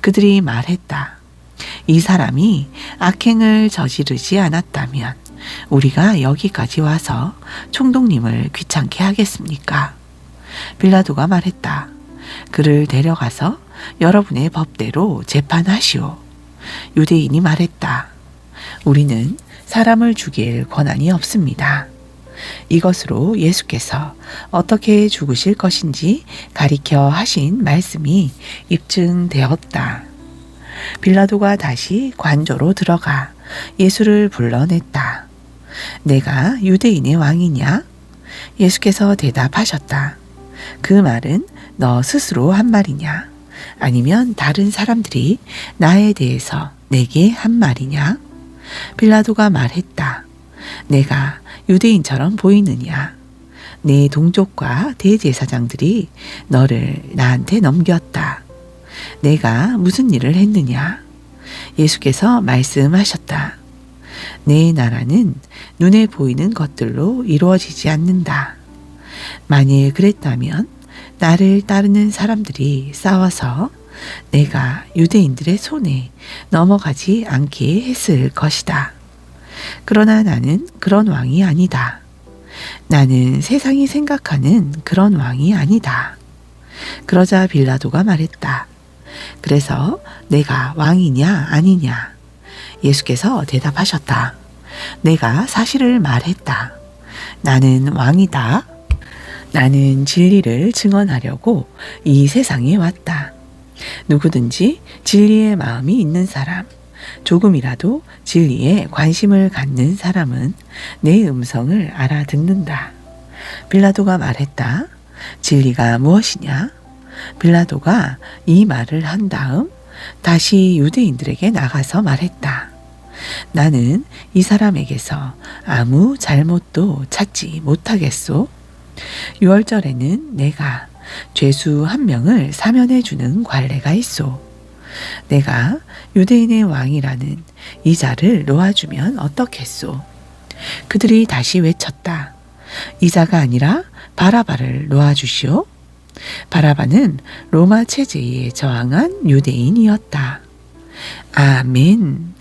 그들이 말했다. 이 사람이 악행을 저지르지 않았다면 우리가 여기까지 와서 총독님을 귀찮게 하겠습니까? 빌라도가 말했다. 그를 데려가서 여러분의 법대로 재판하시오. 유대인이 말했다. 우리는 사람을 죽일 권한이 없습니다. 이것으로 예수께서 어떻게 죽으실 것인지 가리켜 하신 말씀이 입증되었다. 빌라도가 다시 관저로 들어가 예수를 불러냈다. 내가 유대인의 왕이냐? 예수께서 대답하셨다. 그 말은 너 스스로 한 말이냐? 아니면 다른 사람들이 나에 대해서 내게 한 말이냐? 빌라도가 말했다. 내가 유대인처럼 보이느냐? 내 동족과 대제사장들이 너를 나한테 넘겼다. 내가 무슨 일을 했느냐? 예수께서 말씀하셨다. 내 나라는 눈에 보이는 것들로 이루어지지 않는다. 만일 그랬다면 나를 따르는 사람들이 싸워서 내가 유대인들의 손에 넘어가지 않게 했을 것이다. 그러나 나는 그런 왕이 아니다. 나는 세상이 생각하는 그런 왕이 아니다. 그러자 빌라도가 말했다. 그래서 내가 왕이냐 아니냐? 예수께서 대답하셨다. 내가 사실을 말했다. 나는 왕이다. 나는 진리를 증언하려고 이 세상에 왔다. 누구든지 진리의 마음이 있는 사람, 조금이라도 진리에 관심을 갖는 사람은 내 음성을 알아듣는다. 빌라도가 말했다. 진리가 무엇이냐? 빌라도가 이 말을 한 다음 다시 유대인들에게 나가서 말했다. 나는 이 사람에게서 아무 잘못도 찾지 못하겠소. 유월절에는 내가 죄수 한 명을 사면해 주는 관례가 있소. 내가 유대인의 왕이라는 이 자를 놓아주면 어떻겠소? 그들이 다시 외쳤다. 이 자가 아니라 바라바를 놓아주시오. 바라바는 로마 체제에 저항한 유대인이었다. 아멘.